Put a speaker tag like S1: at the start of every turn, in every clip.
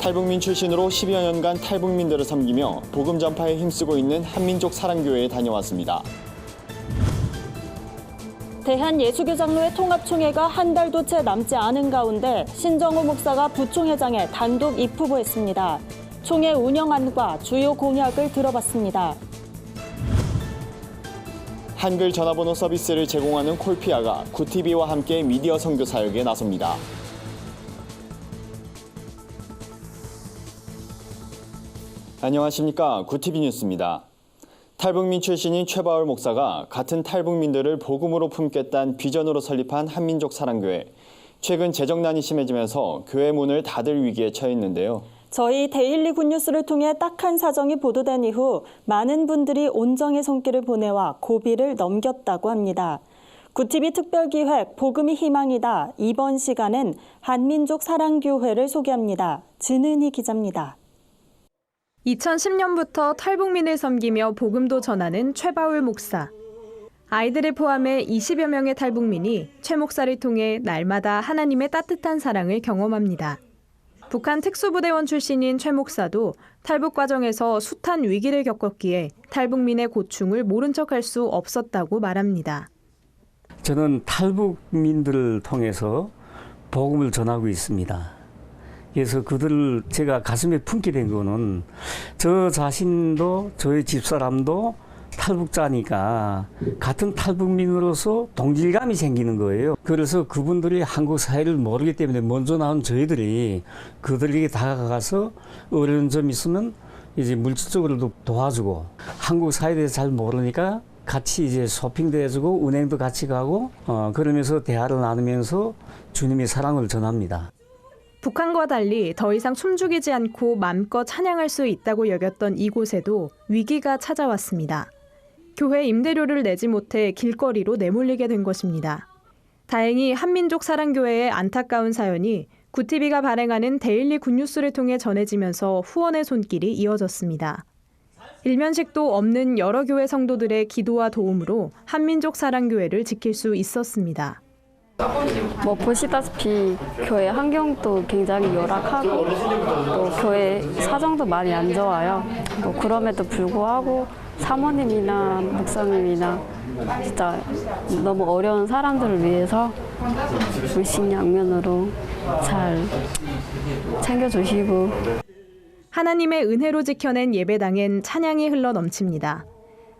S1: 탈북민 출신으로 10여 년간 탈북민들을 섬기며 복음 전파에 힘쓰고 있는 한민족 사랑교회에 다녀왔습니다.
S2: 대한예수교장로회 통합총회가 한 달도 채 남지 않은 가운데 신정호 목사가 부총회장에 단독 입후보했습니다. 총회 운영안과 주요 공약을 들어봤습니다.
S1: 한글 전화번호 서비스를 제공하는 콜피아가 구티비와 함께 미디어 선교 사역에 나섭니다. 안녕하십니까. 구티비 뉴스입니다. 탈북민 출신인 최바울 목사가 같은 탈북민들을 복음으로 품겠다는 비전으로 설립한 한민족 사랑교회. 최근 재정난이 심해지면서 교회 문을 닫을 위기에 처해 있는데요.
S2: 저희 데일리 굿뉴스를 통해 딱한 사정이 보도된 이후 많은 분들이 온정의 손길을 보내와 고비를 넘겼다고 합니다. 구티비 특별기획 복음이 희망이다. 이번 시간은 한민족 사랑교회를 소개합니다. 진은희 기자입니다.
S3: 2010년부터 탈북민을 섬기며 복음도 전하는 최바울 목사. 아이들을 포함해 20여 명의 탈북민이 최 목사를 통해 날마다 하나님의 따뜻한 사랑을 경험합니다. 북한 특수부대원 출신인 최 목사도 탈북 과정에서 숱한 위기를 겪었기에 탈북민의 고충을 모른 척할 수 없었다고 말합니다.
S4: 저는 탈북민들을 통해서 복음을 전하고 있습니다. 그래서 그들을 제가 가슴에 품게 된 거는 저 자신도 저희 집사람도 탈북자니까 같은 탈북민으로서 동질감이 생기는 거예요. 그래서 그분들이 한국 사회를 모르기 때문에 먼저 나온 저희들이 그들에게 다가가서 어려운 점이 있으면 이제 물질적으로도 도와주고 한국 사회에 대해서 잘 모르니까 같이 이제 쇼핑도 해주고 은행도 같이 가고 그러면서 대화를 나누면서 주님의 사랑을 전합니다.
S3: 북한과 달리 더 이상 숨죽이지 않고 마음껏 찬양할 수 있다고 여겼던 이곳에도 위기가 찾아왔습니다. 교회 임대료를 내지 못해 길거리로 내몰리게 된 것입니다. 다행히 한민족 사랑교회의 안타까운 사연이 구티비가 발행하는 데일리 굿뉴스를 통해 전해지면서 후원의 손길이 이어졌습니다. 일면식도 없는 여러 교회 성도들의 기도와 도움으로 한민족 사랑교회를 지킬 수 있었습니다.
S5: 보시다시피 교회 환경도 굉장히 열악하고 또 교회 사정도 많이 안 좋아요. 그럼에도 불구하고 사모님이나 목사님이나 진짜 너무 어려운 사람들을 위해서 물심양면으로 잘 챙겨주시고
S3: 하나님의 은혜로 지켜낸 예배당엔 찬양이 흘러 넘칩니다.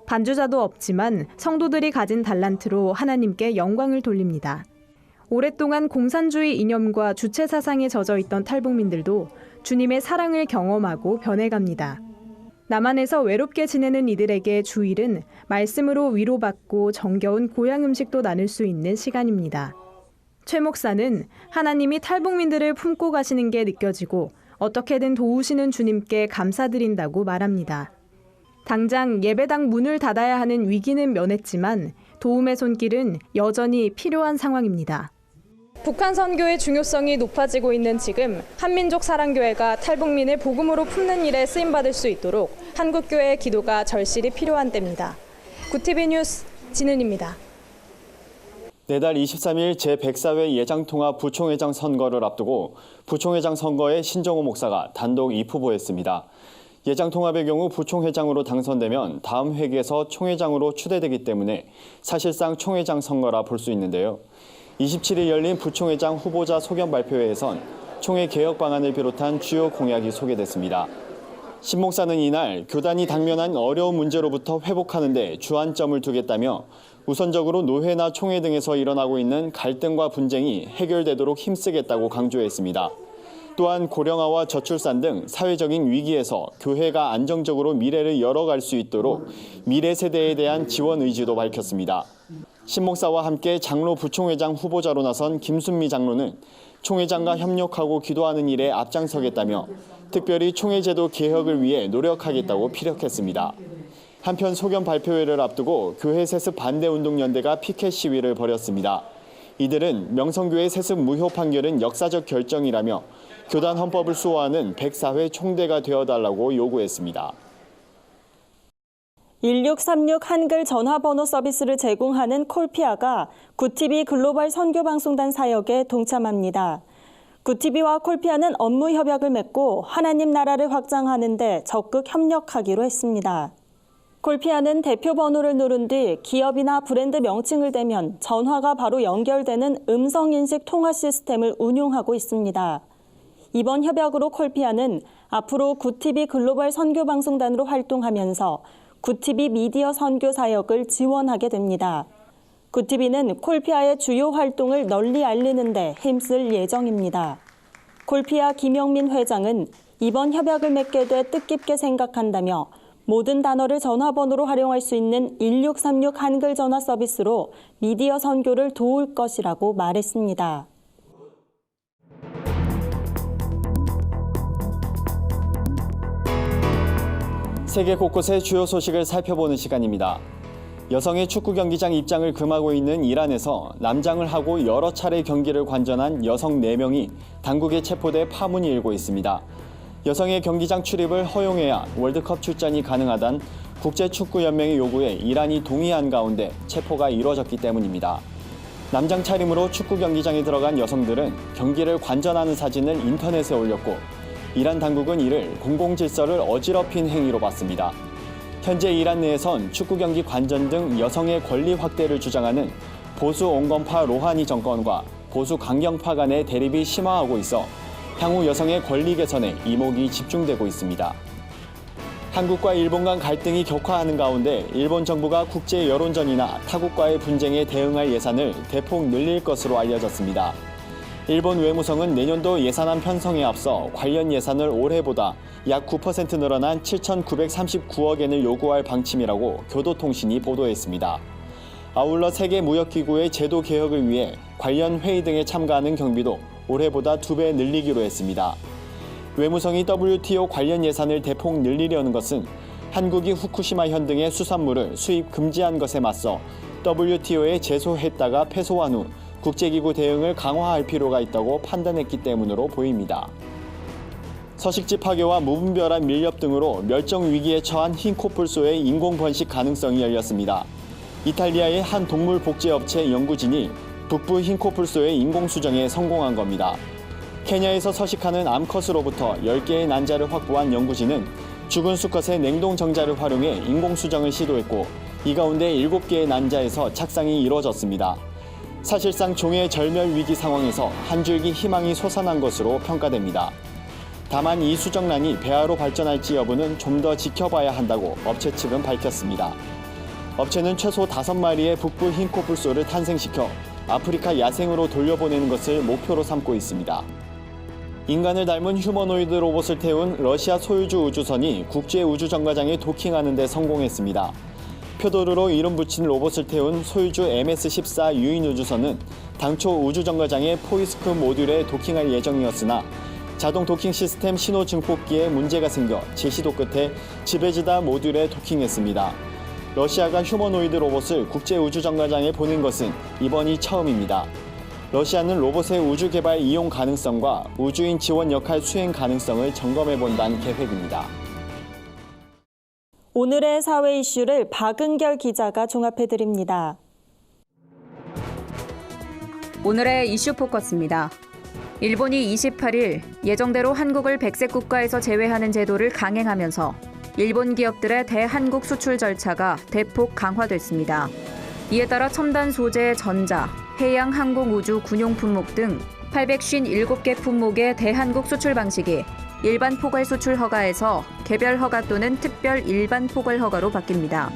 S3: 반주자도 없지만 성도들이 가진 달란트로 하나님께 영광을 돌립니다. 오랫동안 공산주의 이념과 주체 사상에 젖어 있던 탈북민들도 주님의 사랑을 경험하고 변해갑니다. 남한에서 외롭게 지내는 이들에게 주일은 말씀으로 위로받고 정겨운 고향 음식도 나눌 수 있는 시간입니다. 최 목사는 하나님이 탈북민들을 품고 가시는 게 느껴지고 어떻게든 도우시는 주님께 감사드린다고 말합니다. 당장 예배당 문을 닫아야 하는 위기는 면했지만 도움의 손길은 여전히 필요한 상황입니다. 북한 선교의 중요성이 높아지고 있는 지금 한민족 사랑교회가 탈북민을 복음으로 품는 일에 쓰임받을 수 있도록 한국교회의 기도가 절실히 필요한 때입니다. 구티비 뉴스 진은입니다.
S1: 내달 23일 제104회 예장통합 부총회장 선거를 앞두고 부총회장 선거에 신정호 목사가 단독 입후보했습니다. 예장통합의 경우 부총회장으로 당선되면 다음 회기에서 총회장으로 추대되기 때문에 사실상 총회장 선거라 볼 수 있는데요. 27일 열린 부총회장 후보자 소견 발표회에선 총회 개혁 방안을 비롯한 주요 공약이 소개됐습니다. 신 목사는 이날 교단이 당면한 어려운 문제로부터 회복하는 데 주안점을 두겠다며 우선적으로 노회나 총회 등에서 일어나고 있는 갈등과 분쟁이 해결되도록 힘쓰겠다고 강조했습니다. 또한 고령화와 저출산 등 사회적인 위기에서 교회가 안정적으로 미래를 열어갈 수 있도록 미래 세대에 대한 지원 의지도 밝혔습니다. 신 목사와 함께 장로 부총회장 후보자로 나선 김순미 장로는 총회장과 협력하고 기도하는 일에 앞장서겠다며 특별히 총회제도 개혁을 위해 노력하겠다고 피력했습니다. 한편 소견 발표회를 앞두고 교회 세습 반대운동연대가 피켓 시위를 벌였습니다. 이들은 명성교회 세습 무효 판결은 역사적 결정이라며 교단 헌법을 수호하는 104회 총대가 되어달라고 요구했습니다.
S2: 1636 한글 전화번호 서비스를 제공하는 콜피아가 구티비 글로벌 선교방송단 사역에 동참합니다. 구티비와 콜피아는 업무 협약을 맺고 하나님 나라를 확장하는 데 적극 협력하기로 했습니다. 콜피아는 대표 번호를 누른 뒤 기업이나 브랜드 명칭을 대면 전화가 바로 연결되는 음성인식 통화 시스템을 운용하고 있습니다. 이번 협약으로 콜피아는 앞으로 구티비 글로벌 선교방송단으로 활동하면서 구티비 미디어 선교 사역을 지원하게 됩니다. 구티비는 콜피아의 주요 활동을 널리 알리는 데 힘쓸 예정입니다. 콜피아 김영민 회장은 이번 협약을 맺게 돼 뜻깊게 생각한다며 모든 단어를 전화번호로 활용할 수 있는 1636 한글 전화 서비스로 미디어 선교를 도울 것이라고 말했습니다.
S1: 세계 곳곳의 주요 소식을 살펴보는 시간입니다. 여성의 축구 경기장 입장을 금하고 있는 이란에서 남장을 하고 여러 차례 경기를 관전한 여성 4명이 당국에 체포돼 파문이 일고 있습니다. 여성의 경기장 출입을 허용해야 월드컵 출전이 가능하단 국제축구연맹의 요구에 이란이 동의한 가운데 체포가 이루어졌기 때문입니다. 남장 차림으로 축구 경기장에 들어간 여성들은 경기를 관전하는 사진을 인터넷에 올렸고 이란 당국은 이를 공공질서를 어지럽힌 행위로 봤습니다. 현재 이란 내에선 축구 경기 관전 등 여성의 권리 확대를 주장하는 보수 온건파 로하니 정권과 보수 강경파 간의 대립이 심화하고 있어 향후 여성의 권리 개선에 이목이 집중되고 있습니다. 한국과 일본 간 갈등이 격화하는 가운데 일본 정부가 국제 여론전이나 타국과의 분쟁에 대응할 예산을 대폭 늘릴 것으로 알려졌습니다. 일본 외무성은 내년도 예산안 편성에 앞서 관련 예산을 올해보다 약 9% 늘어난 7,939억 엔을 요구할 방침이라고 교도통신이 보도했습니다. 아울러 세계무역기구의 제도 개혁을 위해 관련 회의 등에 참가하는 경비도 올해보다 2배 늘리기로 했습니다. 외무성이 WTO 관련 예산을 대폭 늘리려는 것은 한국이 후쿠시마 현 등의 수산물을 수입 금지한 것에 맞서 WTO에 제소했다가 패소한 후 국제기구 대응을 강화할 필요가 있다고 판단했기 때문으로 보입니다. 서식지 파괴와 무분별한 밀렵 등으로 멸종 위기에 처한 흰 코뿔소의 인공 번식 가능성이 열렸습니다. 이탈리아의 한 동물 복제업체 연구진이 북부 흰 코뿔소의 인공 수정에 성공한 겁니다. 케냐에서 서식하는 암컷으로부터 10개의 난자를 확보한 연구진은 죽은 수컷의 냉동 정자를 활용해 인공 수정을 시도했고 이 가운데 7개의 난자에서 착상이 이루어졌습니다. 사실상 종의 절멸 위기 상황에서 한 줄기 희망이 솟아난 것으로 평가됩니다. 다만 이 수정란이 배아로 발전할지 여부는 좀 더 지켜봐야 한다고 업체 측은 밝혔습니다. 업체는 최소 5마리의 북부 흰 코뿔소를 탄생시켜 아프리카 야생으로 돌려보내는 것을 목표로 삼고 있습니다. 인간을 닮은 휴머노이드 로봇을 태운 러시아 소유주 우주선이 국제우주정거장에 도킹하는 데 성공했습니다. 표도르로 이름 붙인 로봇을 태운 소유주 MS-14 유인 우주선은 당초 우주정거장의 포이스크 모듈에 도킹할 예정이었으나 자동 도킹 시스템 신호 증폭기에 문제가 생겨 제시도 끝에 지베지다 모듈에 도킹했습니다. 러시아가 휴머노이드 로봇을 국제우주정거장에 보낸 것은 이번이 처음입니다. 러시아는 로봇의 우주 개발 이용 가능성과 우주인 지원 역할 수행 가능성을 점검해본다는 계획입니다.
S2: 오늘의 사회 이슈를 박은결 기자가 종합해드립니다.
S6: 오늘의 이슈 포커스입니다. 일본이 28일 예정대로 한국을 백색 국가에서 제외하는 제도를 강행하면서 일본 기업들의 대한국 수출 절차가 대폭 강화됐습니다. 이에 따라 첨단 소재 전자, 해양 항공 우주 군용 품목 등 857개 품목의 대한국 수출 방식이 일반 포괄 수출 허가에서 개별 허가 또는 특별 일반 포괄 허가로 바뀝니다.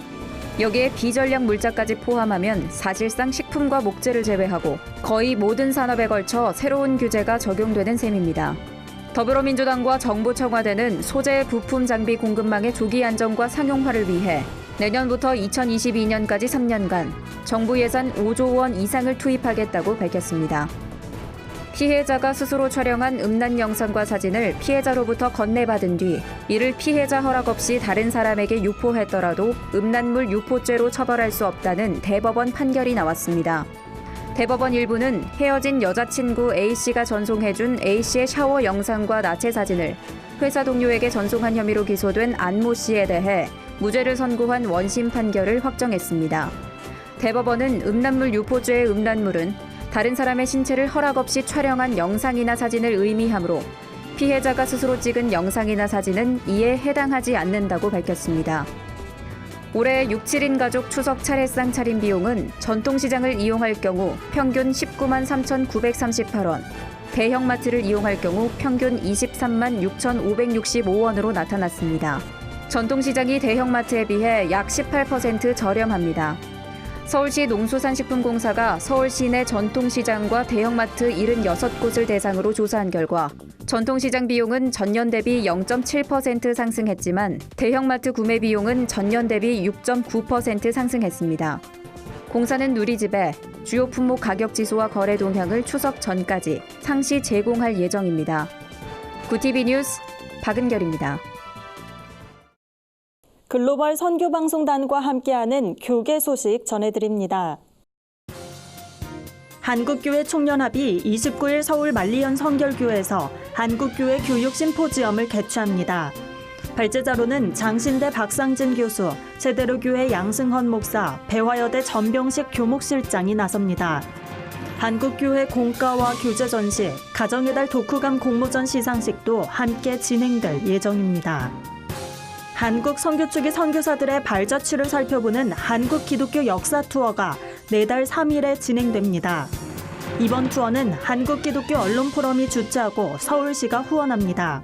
S6: 여기에 비전략 물자까지 포함하면 사실상 식품과 목재를 제외하고 거의 모든 산업에 걸쳐 새로운 규제가 적용되는 셈입니다. 더불어민주당과 정부 청와대는 소재 부품 장비 공급망의 조기 안정과 상용화를 위해 내년부터 2022년까지 3년간 정부 예산 5조 원 이상을 투입하겠다고 밝혔습니다. 피해자가 스스로 촬영한 음란 영상과 사진을 피해자로부터 건네받은 뒤 이를 피해자 허락 없이 다른 사람에게 유포했더라도 음란물 유포죄로 처벌할 수 없다는 대법원 판결이 나왔습니다. 대법원 일부는 헤어진 여자친구 A씨가 전송해준 A씨의 샤워 영상과 나체 사진을 회사 동료에게 전송한 혐의로 기소된 안모 씨에 대해 무죄를 선고한 원심 판결을 확정했습니다. 대법원은 음란물 유포죄의 음란물은 다른 사람의 신체를 허락 없이 촬영한 영상이나 사진을 의미하므로 피해자가 스스로 찍은 영상이나 사진은 이에 해당하지 않는다고 밝혔습니다. 올해 6, 7인 가족 추석 차례상 차림 비용은 전통시장을 이용할 경우 평균 19만 3,938원, 대형마트를 이용할 경우 평균 23만 6,565원으로 나타났습니다. 전통시장이 대형마트에 비해 약 18% 저렴합니다. 서울시 농수산식품공사가 서울시 내 전통시장과 대형마트 76곳을 대상으로 조사한 결과 전통시장 비용은 전년 대비 0.7% 상승했지만 대형마트 구매 비용은 전년 대비 6.9% 상승했습니다. 공사는 누리집에 주요 품목 가격 지수와 거래 동향을 추석 전까지 상시 제공할 예정입니다. 구TV 뉴스 박은결입니다.
S2: 글로벌 선교방송단과 함께하는 교계 소식 전해드립니다. 한국교회 총연합이 29일 서울 만리연 성결교회에서 한국교회 교육 심포지엄을 개최합니다. 발제자로는 장신대 박상진 교수, 세대로교회 양승헌 목사, 배화여대 전병식 교목실장이 나섭니다. 한국교회 공과와 교재 전시, 가정의 달 독후감 공모전 시상식도 함께 진행될 예정입니다. 한국 선교 측의 선교사들의 발자취를 살펴보는 한국 기독교 역사 투어가 내달 3일에 진행됩니다. 이번 투어는 한국 기독교 언론 포럼이 주최하고 서울시가 후원합니다.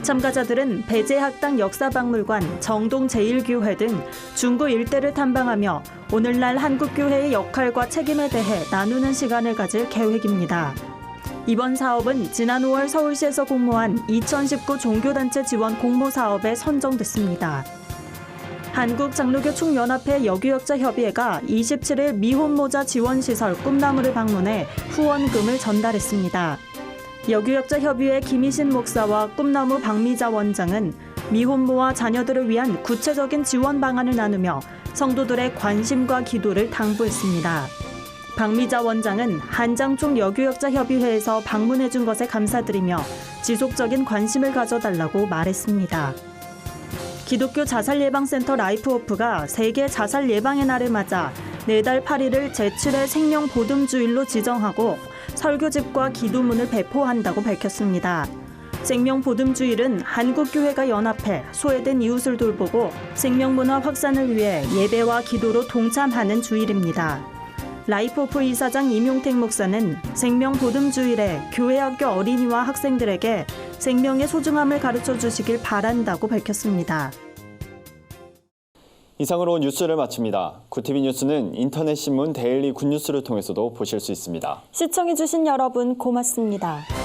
S2: 참가자들은 배재학당 역사박물관, 정동 제1교회 등 중구 일대를 탐방하며 오늘날 한국교회의 역할과 책임에 대해 나누는 시간을 가질 계획입니다. 이번 사업은 지난 5월 서울시에서 공모한 2019 종교단체 지원 공모 사업에 선정됐습니다. 한국장로교 총연합회 여교역자협의회가 27일 미혼모자 지원시설 꿈나무를 방문해 후원금을 전달했습니다. 여교역자협의회 김희신 목사와 꿈나무 박미자 원장은 미혼모와 자녀들을 위한 구체적인 지원 방안을 나누며 성도들의 관심과 기도를 당부했습니다. 박미자 원장은 한장총 여교역자협의회에서 방문해준 것에 감사드리며 지속적인 관심을 가져달라고 말했습니다. 기독교 자살예방센터 라이프호프가 세계 자살 예방의 날을 맞아 내달 8일을 제7회 생명보듬주일로 지정하고 설교집과 기도문을 배포한다고 밝혔습니다. 생명보듬주일은 한국교회가 연합해 소외된 이웃을 돌보고 생명문화 확산을 위해 예배와 기도로 동참하는 주일입니다. 라이프오프 이사장 임용택 목사는 생명보듬주일에 교회학교 어린이와 학생들에게 생명의 소중함을 가르쳐 주시길 바란다고 밝혔습니다.
S1: 이상으로 뉴스를 마칩니다. 구TV 뉴스는 인터넷 신문 데일리 굿뉴스를 통해서도 보실 수 있습니다.
S2: 시청해주신 여러분 고맙습니다.